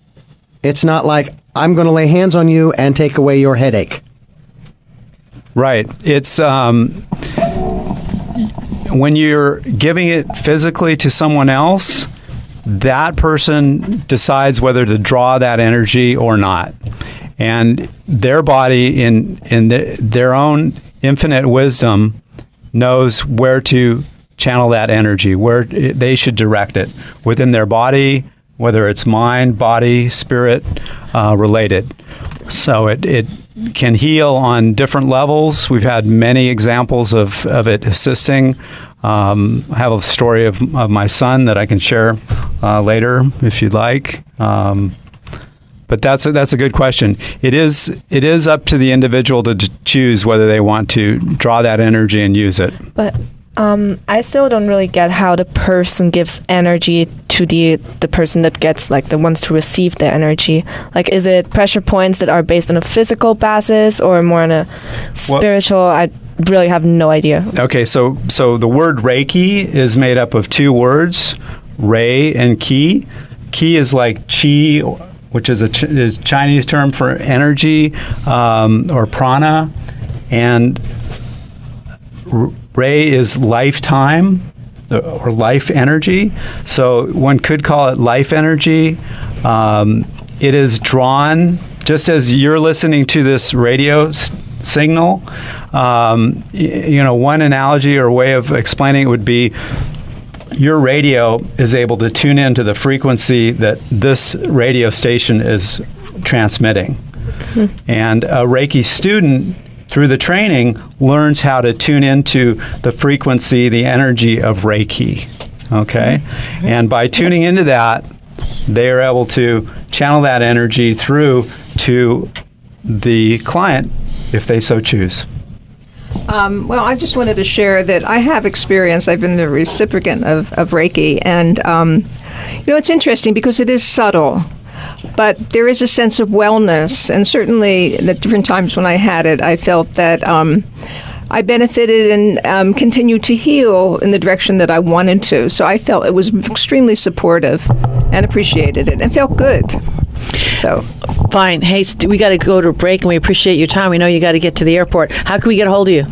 Speaker 3: It's not like I'm going to lay hands on you and take away your headache.
Speaker 9: Right. It's when you're giving it physically to someone else, that person decides whether to draw that energy or not. And their body, in their own infinite wisdom, knows where to channel that energy, where they should direct it within their body, whether it's mind, body, spirit related. So it can heal on different levels. We've had many examples of it assisting. I have a story of my son that I can share later if you'd like. But that's a good question. It is up to the individual to choose whether they want to draw that energy and use it.
Speaker 8: But I still don't really get how the person gives energy to the person that gets, like, the ones to receive the energy. Like, is it pressure points that are based on a physical basis or more on a spiritual? I really have no idea.
Speaker 9: Okay, so the word Reiki is made up of two words, Rei and Ki. Ki is like Qi, which is a Chinese term for energy or prana, and Rei is lifetime or life energy. So one could call it life energy. It is drawn, just as you're listening to this radio signal. One analogy or way of explaining it would be your radio is able to tune into the frequency that this radio station is transmitting. And a Reiki student, through the training, learns how to tune into the frequency, the energy of Reiki. Okay? And by tuning into that, they are able to channel that energy through to the client if they so choose.
Speaker 4: Well, I just wanted to share that I have experience. I've been the recipient of Reiki, and it's interesting because it is subtle, but there is a sense of wellness, and certainly at different times when I had it, I felt that I benefited and continued to heal in the direction that I wanted to. So I felt it was extremely supportive and appreciated it and felt good. So
Speaker 1: fine. Hey, we got to go to a break, and we appreciate your time. We know you got to get to the airport. How can we get a hold of you?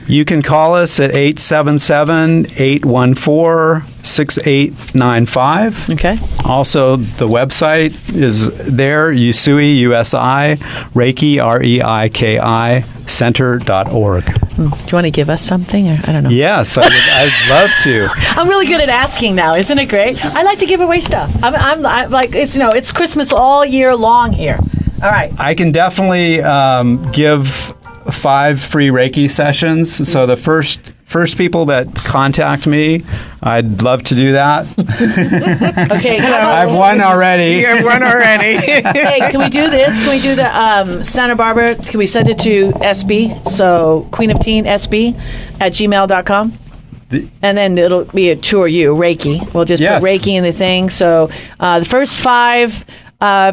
Speaker 9: You can call us at 877-814-6895.
Speaker 1: Okay.
Speaker 9: Also, the website is there, Usui, U-S-I, Reiki, R-E-I-K-I, center.org.
Speaker 1: Do you want to give us something? Or, I don't know.
Speaker 9: Yes, I'd love to.
Speaker 1: I'm really good at asking now. Isn't it great? I like to give away stuff. I'm like, it's Christmas all year long here. All right.
Speaker 9: I can definitely give 5 free Reiki sessions. So the first people that contact me, I'd love to do that.
Speaker 1: Okay.
Speaker 9: I've won already.
Speaker 5: You have one already.
Speaker 1: Hey, can we do this? Can we do the Santa Barbara? Can we send it to SB? So Queen of Teen SB at gmail.com? And then it'll be a tour you, Reiki. We'll just put Reiki in the thing. So the first 5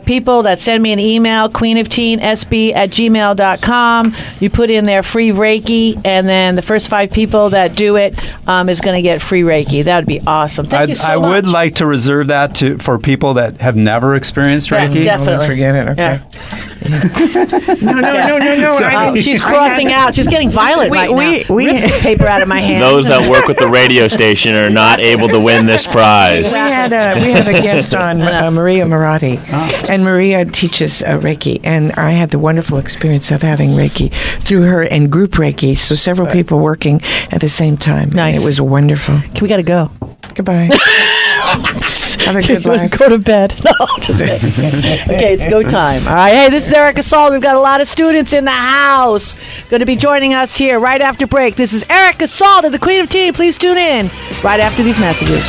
Speaker 1: people that send me an email, queenofteensb at gmail.com. You put in their free Reiki, and then the first 5 people that do it is going to get free Reiki. That would be awesome. Thank you so much.
Speaker 9: I would like to reserve that for people that have never experienced Reiki.
Speaker 1: Yeah, definitely.
Speaker 5: Forget it. Okay.
Speaker 1: Yeah.
Speaker 5: No.
Speaker 1: She's crossing out. She's getting violent right now. Rips the paper out of my hand.
Speaker 6: Those that work with the radio station are not able to win this prize.
Speaker 5: We had a guest on, Maria Marathi, and Maria teaches Reiki, and I had the wonderful experience of having Reiki through her and group Reiki, so several people working at the same time.
Speaker 1: Nice.
Speaker 5: It was wonderful.
Speaker 1: We got to go.
Speaker 5: Goodbye. Have a good life.
Speaker 1: Go to bed. No, just okay, it's go time. All right, hey, this is Erica Salda. We've got a lot of students in the house going to be joining us here right after break. This is Erica Salda, the Queen of Teen. Please tune in right after these messages.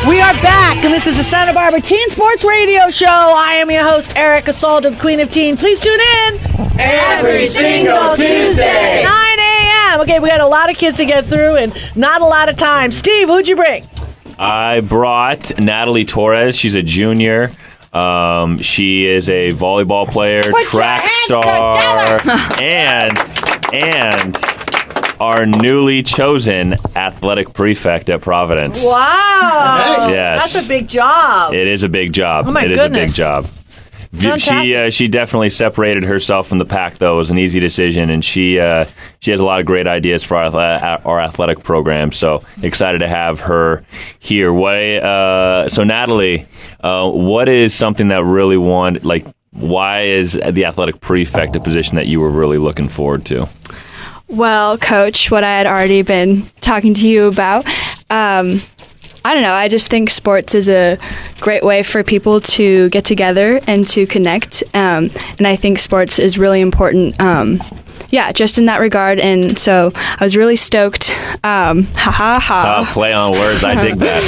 Speaker 1: We are back, and this is the Santa Barbara Teen Sports Radio Show. I am your host, Erica Salda, the Queen of Teen. Please tune in
Speaker 2: every single Tuesday,
Speaker 1: 9 a.m. Okay, we got a lot of kids to get through and not a lot of time. Steve, who'd you bring?
Speaker 6: I brought Natali Torres. She's a junior. She is a volleyball player, track star, and our newly chosen athletic prefect at Providence.
Speaker 1: Wow.
Speaker 6: Yes.
Speaker 1: That's a big job.
Speaker 6: It is a big job.
Speaker 1: Oh, my
Speaker 6: goodness.
Speaker 1: goodness.
Speaker 6: It is a big job.
Speaker 1: Fantastic.
Speaker 6: She definitely separated herself from the pack, though. It was an easy decision, and she has a lot of great ideas for our athletic program. So excited to have her here. So Natali, what is something that really why is the athletic prefect a position that you were really looking forward to?
Speaker 10: Well, Coach, what I had already been talking to you about, I don't know, I just think sports is a great way for people to get together and to connect, and I think sports is really important, just in that regard, and so I was really stoked.
Speaker 6: Play on words, I dig that.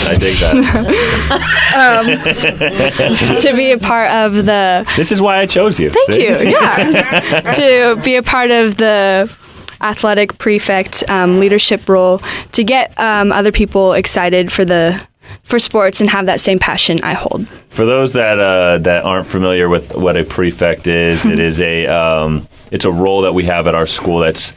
Speaker 10: To be a part of the...
Speaker 6: This is why I chose you.
Speaker 10: Thank you, yeah. To be a part of the athletic prefect leadership role, to get other people excited for sports and have that same passion I hold.
Speaker 6: For those that aren't familiar with what a prefect is, it is it's a role that we have at our school that's,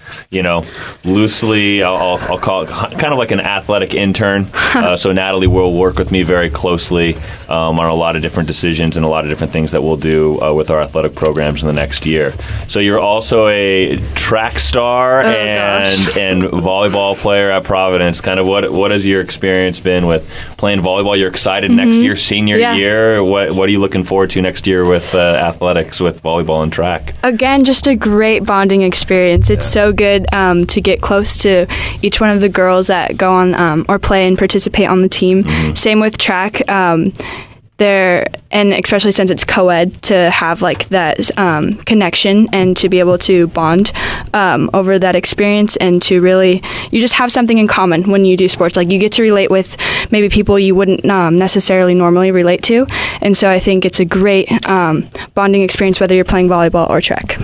Speaker 6: loosely, I'll call it kind of like an athletic intern. So Natali will work with me very closely on a lot of different decisions and a lot of different things that we'll do with our athletic programs in the next year. So you're also a track star and volleyball player at Providence. Kind of what has your experience been with playing volleyball? You're excited next year, senior year. What are you looking forward to next year with athletics, with volleyball and track?
Speaker 10: Again, just a great bonding experience. It's so good to get close to each one of the girls that go on or play and participate on the team. Same with track. and especially since it's co-ed, to have like that connection and to be able to bond over that experience, and to really, you just have something in common when you do sports. Like you get to relate with maybe people you wouldn't necessarily normally relate to, and so I think it's a great bonding experience whether you're playing volleyball or track.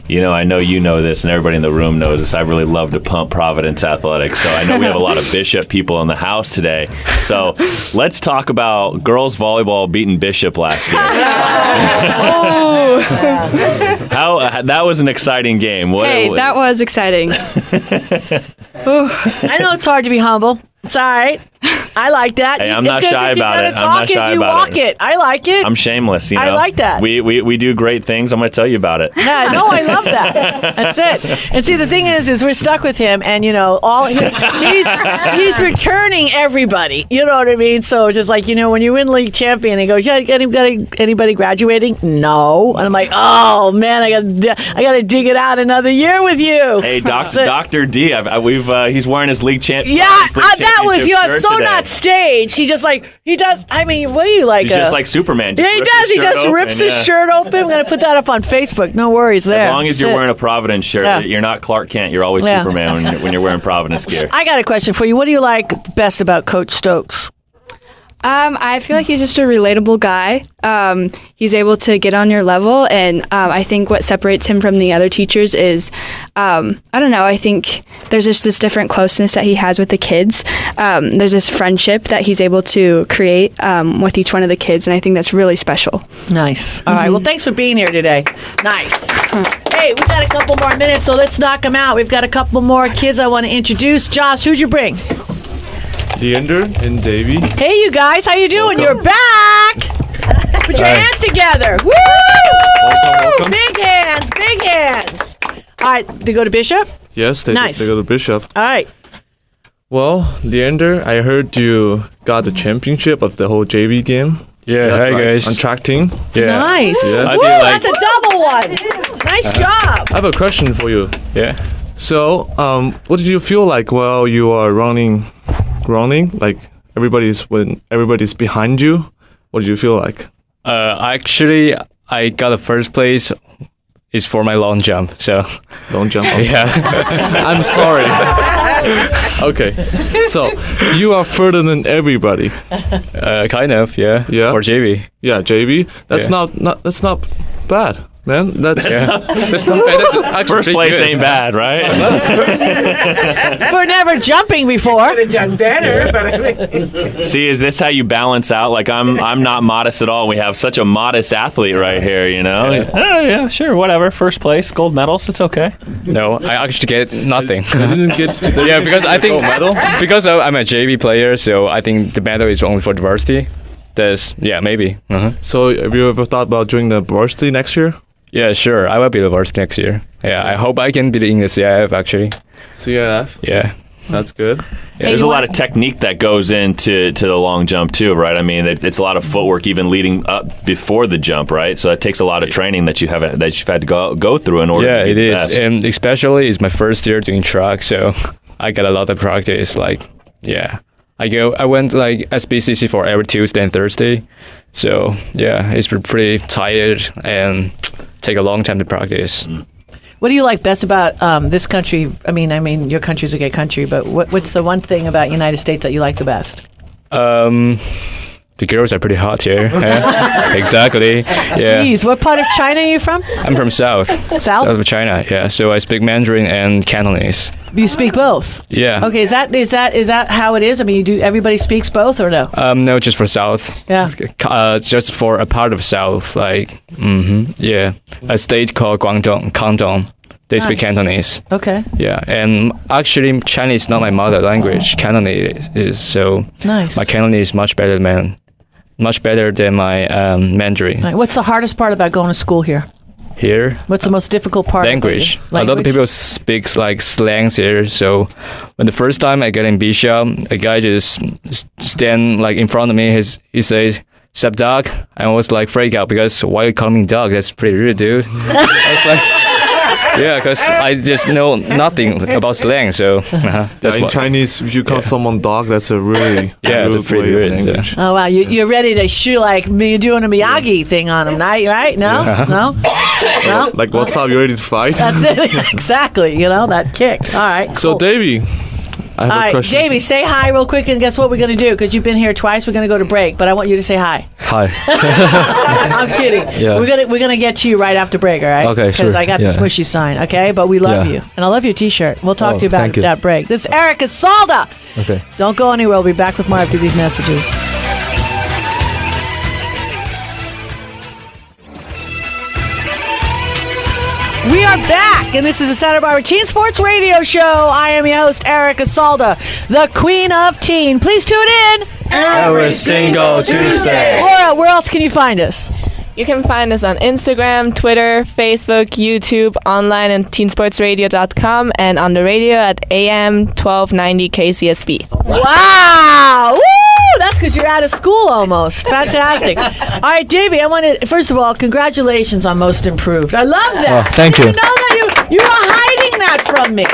Speaker 6: You know, I know you know this, and everybody in the room knows this. I really love to pump Providence athletics, so I know we have a lot of Bishop people in the house today. So let's talk about girls volleyball beating Bishop last year. How that was an exciting game.
Speaker 10: That was exciting.
Speaker 1: I know it's hard to be humble. It's all right. I like that.
Speaker 6: Hey, I'm not shy about it. I'm not shy about it.
Speaker 1: I like it.
Speaker 6: I'm shameless, you know.
Speaker 1: I like that.
Speaker 6: We do great things. I'm going to tell you about it.
Speaker 1: Yeah, no, I love that. That's it. And see, the thing is we're stuck with him, and you know, he's returning everybody. You know what I mean? So it's just like, you know, when you win league champion, he goes, "Yeah, anybody graduating?" No, and I'm like, "Oh man, I got to dig it out another year with you."
Speaker 6: Hey, Dr. D, he's wearing his league champion.
Speaker 1: Yeah, that was so today. Not staged. He just he does. I mean, what are you like?
Speaker 6: He's just like Superman.
Speaker 1: Yeah, he does. He just rips his shirt open. I'm gonna put that up on Facebook. No worries there.
Speaker 6: As long as you're wearing a Providence shirt, you're not Clark Kent. You're always Superman when you're wearing Providence gear.
Speaker 1: I got a question for you. What do you like best about Coach Stokes?
Speaker 10: I feel like he's just a relatable guy. He's able to get on your level, and I think what separates him from the other teachers is, I don't know, I think there's just this different closeness that he has with the kids. There's this friendship that he's able to create with each one of the kids, and I think that's really special.
Speaker 1: Nice. All right, well, thanks for being here today. Nice. Hey, we've got a couple more minutes, so let's knock them out. We've got a couple more kids I want to introduce. Josh, who'd you bring?
Speaker 7: Leander and Davy.
Speaker 1: Hey, you guys, how you doing? Welcome. You're back. Put your hands together. Woo!
Speaker 7: Welcome.
Speaker 1: Big hands, big hands. All right, they go to Bishop?
Speaker 7: Yes, they go to Bishop.
Speaker 1: All right.
Speaker 7: Well, Leander, I heard you got the championship of the whole JV game.
Speaker 11: Yeah, hi guys.
Speaker 7: On track team.
Speaker 11: Yeah.
Speaker 1: Nice.
Speaker 7: Yeah.
Speaker 1: Woo, that's a double one. Nice job.
Speaker 7: I have a question for you.
Speaker 11: Yeah.
Speaker 7: So, what did you feel like while you are running? Like when everybody's behind you, what did you feel like?
Speaker 11: Actually, I got the first place is for my long jump. So
Speaker 7: long jump.
Speaker 11: Yeah.
Speaker 7: I'm sorry. Okay, so you are further than everybody.
Speaker 11: Kind of, yeah.
Speaker 7: Yeah.
Speaker 11: For JV.
Speaker 7: Yeah, JV. That's not bad. Man, that's
Speaker 11: not bad. That's
Speaker 6: first place ain't bad, right?
Speaker 1: For never jumping before.
Speaker 5: Could have done better, but I think.
Speaker 6: See, is this how you balance out? Like I'm not modest at all. We have such a modest athlete right here, you know. Yeah, sure, whatever. First place, gold medals, it's okay.
Speaker 11: No, I actually get nothing.
Speaker 7: You didn't get.
Speaker 11: Yeah, because I think
Speaker 7: medal.
Speaker 11: Because I'm a JV player, so I think the medal is only for the varsity. Maybe.
Speaker 7: So, have you ever thought about joining the varsity next year?
Speaker 11: Yeah, sure. I will be the varsity next year. Yeah, I hope I can be in the CIF actually.
Speaker 7: CIF?
Speaker 11: Yeah.
Speaker 7: That's good.
Speaker 6: Yeah, there's a lot of technique that goes into the long jump too, right? I mean, it's a lot of footwork even leading up before the jump, right? So that takes a lot of training that you've had to go through in order.
Speaker 11: Yeah,
Speaker 6: to
Speaker 11: it is,
Speaker 6: best.
Speaker 11: and especially it's my first year doing track, so I got a lot of practice. Like, yeah, I went like SBCC for every Tuesday and Thursday, so yeah, it's pretty tired and take a long time to practice.
Speaker 1: What do you like best about this country? I mean, your country's a great country, but what's the one thing about United States that you like the best?
Speaker 11: The girls are pretty hot here. Exactly. Yeah.
Speaker 1: Jeez, what part of China are you from?
Speaker 11: I'm from South of China. Yeah, so I speak Mandarin and Cantonese.
Speaker 1: You speak both?
Speaker 11: Yeah.
Speaker 1: Okay, is that how it is? I mean, everybody speaks both or no?
Speaker 11: No, just for South.
Speaker 1: Yeah.
Speaker 11: Just for a part of South, like yeah, a state called Guangdong, Kangdong. They speak Cantonese.
Speaker 1: Okay.
Speaker 11: Yeah, and actually Chinese is not my mother language. Cantonese is, so
Speaker 1: nice.
Speaker 11: My Cantonese is much better than my Mandarin.
Speaker 1: Right. What's the hardest part about going to school here?
Speaker 11: Here? What's
Speaker 1: the most difficult part?
Speaker 11: Language. A lot of people speak like slangs here. So when the first time I get in Bishop, a guy just stand like in front of me. He says, "Sup, dog?" I was like freak out because why are you calling me dog? That's pretty rude, dude. I was like, Yeah, because I just know nothing about slang, so that's
Speaker 7: in
Speaker 11: what.
Speaker 7: Chinese, if you call someone dog, that's a really
Speaker 11: Yeah, that's pretty
Speaker 7: way of
Speaker 11: weird.
Speaker 7: language.
Speaker 1: Oh wow, you're ready to shoot like you're doing a Miyagi thing on him, right? No, no.
Speaker 7: Like, what's up? You ready to fight?
Speaker 1: That's it. Exactly. That kick. All right.
Speaker 7: So,
Speaker 1: cool.
Speaker 7: Davey, I have
Speaker 1: All
Speaker 7: a
Speaker 1: right,
Speaker 7: question.
Speaker 1: Davey, say hi real quick, and guess what we're going to do? Because you've been here twice, we're going to go to break. But I want you to say hi.
Speaker 11: Hi.
Speaker 1: I'm kidding.
Speaker 11: Yeah.
Speaker 1: We're gonna get to you right after break. All right?
Speaker 11: Okay,
Speaker 1: Because
Speaker 11: sure.
Speaker 1: I got the
Speaker 11: Yeah.
Speaker 1: smushy sign. Okay, but we love
Speaker 11: Yeah.
Speaker 1: you, and I love your T-shirt. We'll talk to you about
Speaker 11: thank you.
Speaker 1: that break. This is Erica Salda.
Speaker 11: Okay.
Speaker 1: Don't go anywhere. We'll be back with more after these messages. We are back, and this is the Santa Barbara Teen Sports Radio Show. I am your host, Erica Salda, the Queen of Teen. Please tune in
Speaker 11: Every single Tuesday.
Speaker 1: Laura, where else can you find us?
Speaker 8: You can find us on Instagram, Twitter, Facebook, YouTube, online at teensportsradio.com, and on the radio at AM 1290 KCSB.
Speaker 1: Wow! Woo! That's because you're out of school almost. Fantastic. All right, Davey, I want to, first of all, congratulations on Most Improved. I love that.
Speaker 11: Oh, thank you.
Speaker 1: I didn't know that you were hiding that from me.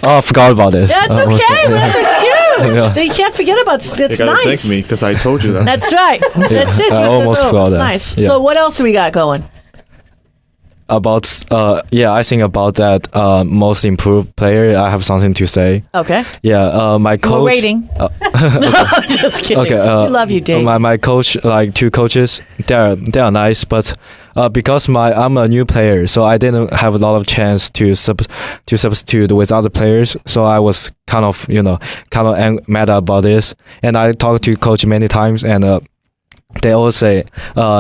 Speaker 11: Oh, I forgot about this.
Speaker 1: That's okay. That's huge.
Speaker 11: Yeah.
Speaker 1: You can't forget about it.
Speaker 7: You
Speaker 1: It's
Speaker 7: gotta
Speaker 1: nice.
Speaker 7: thank me because I told you that.
Speaker 1: That's right. That's it.
Speaker 11: I almost forgot
Speaker 1: It's
Speaker 11: that.
Speaker 1: nice.
Speaker 11: Yeah.
Speaker 1: So what else do we got going?
Speaker 11: About I think about that most improved player. I have something to say.
Speaker 1: Okay.
Speaker 11: Yeah, my coach.
Speaker 1: We're waiting. No, I'm just kidding.
Speaker 11: Okay,
Speaker 1: we love you, Dave.
Speaker 11: My coach, like two coaches, they are nice, but because I'm a new player, so I didn't have a lot of chance to substitute with other players. So I was kind of mad about this, and I talked to coach many times, and they always say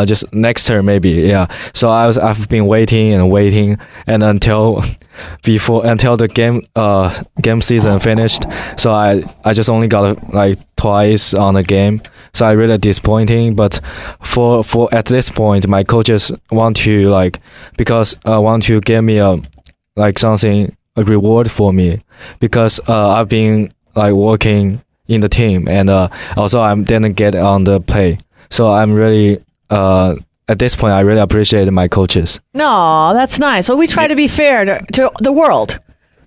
Speaker 11: just next term maybe. Yeah. So I've been waiting, and until the game season finished. So I just only got like twice on the game. So I really disappointing. But for at this point, my coaches want to want to give me a reward for me, because I've been like working in the team, and also I didn't get on the play. So I'm really, at this point, I really appreciate my coaches.
Speaker 1: No, that's nice. Well, we try to be fair to the world.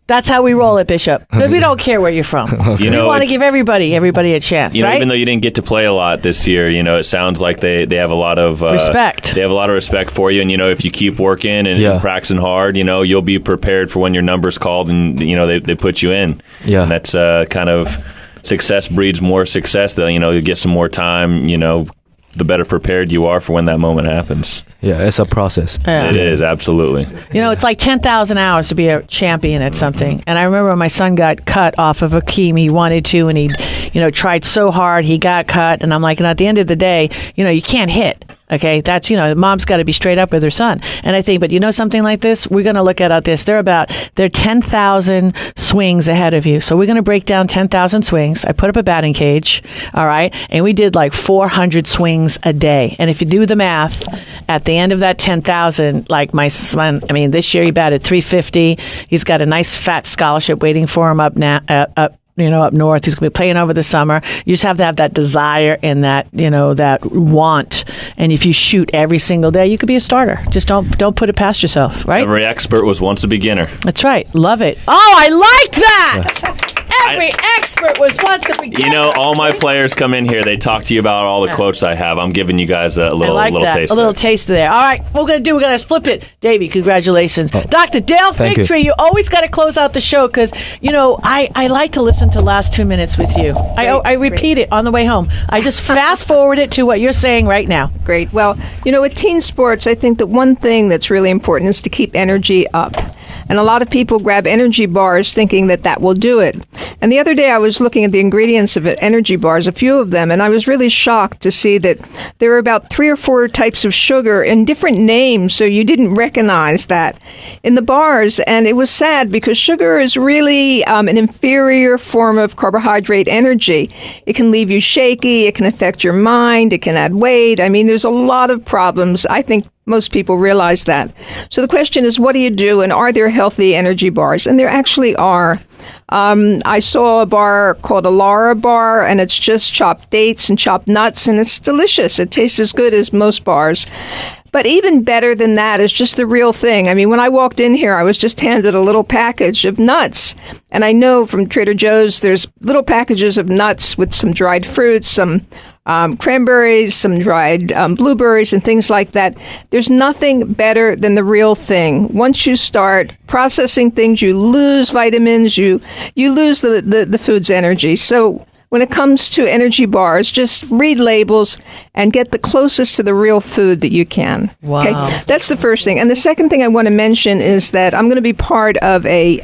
Speaker 1: That's how we roll at Bishop. Because we don't care where you're from.
Speaker 6: Okay.
Speaker 1: We want to give everybody a chance, right?
Speaker 6: Even though you didn't get to play a lot this year, it sounds like they have a lot of
Speaker 1: respect.
Speaker 6: They have a lot of respect for you, and if you keep working and practicing hard, you'll be prepared for when your number's called, and they put you in.
Speaker 11: Yeah,
Speaker 6: and that's kind of success breeds more success. That you get some more time. The better prepared you are for when that moment happens.
Speaker 11: Yeah, it's a process.
Speaker 1: Yeah.
Speaker 6: It is, absolutely.
Speaker 1: It's like 10,000 hours to be a champion at something. And I remember when my son got cut off of Akeem, he wanted to, and he, tried so hard, he got cut. And I'm like, at the end of the day, you can't hit. Okay, that's, mom's got to be straight up with her son. And I think, but something like this, we're going to look at this. They're 10,000 swings ahead of you. So we're going to break down 10,000 swings. I put up a batting cage, all right? And we did like 400 swings a day. And if you do the math, at the end of that 10,000, like my son, this year he batted 350. He's got a nice fat scholarship waiting for him up now, up north. He's going to be playing over the summer. You just have to have that desire and that, that want. And if you shoot every single day, you could be a starter. Just don't put it past yourself, right?
Speaker 6: Every expert was once a beginner.
Speaker 1: That's right. Love it. Oh, I like that! Every expert was once a beginner.
Speaker 6: All my players come in here, they talk to you about all the quotes I have. I'm giving you guys a little taste.
Speaker 1: A little taste there. All right, what we're going to flip it. Davey, congratulations. Dr. Dale Figtree, you always got to close out the show because, I like to listen to the last 2 minutes with you. I repeat it on the way home. I just fast forward it to what you're saying right now.
Speaker 4: Great. Well, with teen sports, I think that one thing that's really important is to keep energy up. And a lot of people grab energy bars thinking that will do it. And the other day I was looking at the ingredients of energy bars, a few of them, and I was really shocked to see that there are about 3 or 4 types of sugar and different names, so you didn't recognize that in the bars. And it was sad because sugar is really an inferior form of carbohydrate energy. It can leave you shaky, it can affect your mind, it can add weight. There's a lot of problems. I think most people realize that. So the question is, what do you do? And are there healthy energy bars? And there actually are. I saw a bar called a Lara bar, and it's just chopped dates and chopped nuts, and it's delicious. It tastes as good as most bars. But even better than that is just the real thing. I mean, when I walked in here, I was just handed a little package of nuts. And I know from Trader Joe's, there's little packages of nuts with some dried fruits, some cranberries, some dried blueberries, and things like that. There's nothing better than the real thing. Once you start processing things, you lose vitamins, you lose the food's energy. So when it comes to energy bars, just read labels and get the closest to the real food that you can.
Speaker 1: Wow.
Speaker 4: Okay? That's the first thing. And the second thing I want to mention is that I'm going to be part of a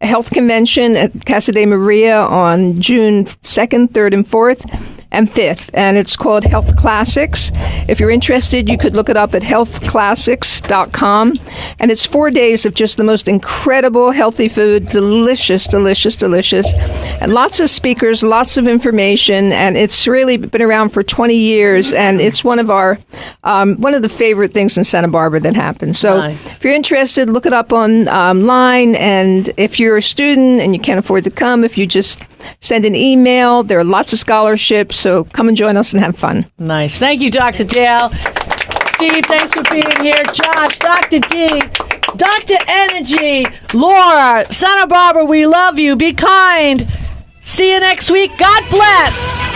Speaker 4: health convention at Casa de Maria on June 2nd, 3rd, and 4th. And 5th, and it's called Health Classics. If you're interested, you could look it up at healthclassics.com. And it's 4 days of just the most incredible healthy food, delicious, delicious, delicious. And lots of speakers, lots of information, and it's really been around for 20 years, and it's one of the favorite things in Santa Barbara that happens. So if you're interested, look it up online, and if you're a student and you can't afford to come, if you just send an email, there are lots of scholarships, so come and join us and have fun.
Speaker 1: Nice. Thank you, Dr. Dale. Steve, thanks for being here. Josh, Dr. D, Dr. Energy, Laura, Santa Barbara, we love you. Be kind. See you next week. God bless.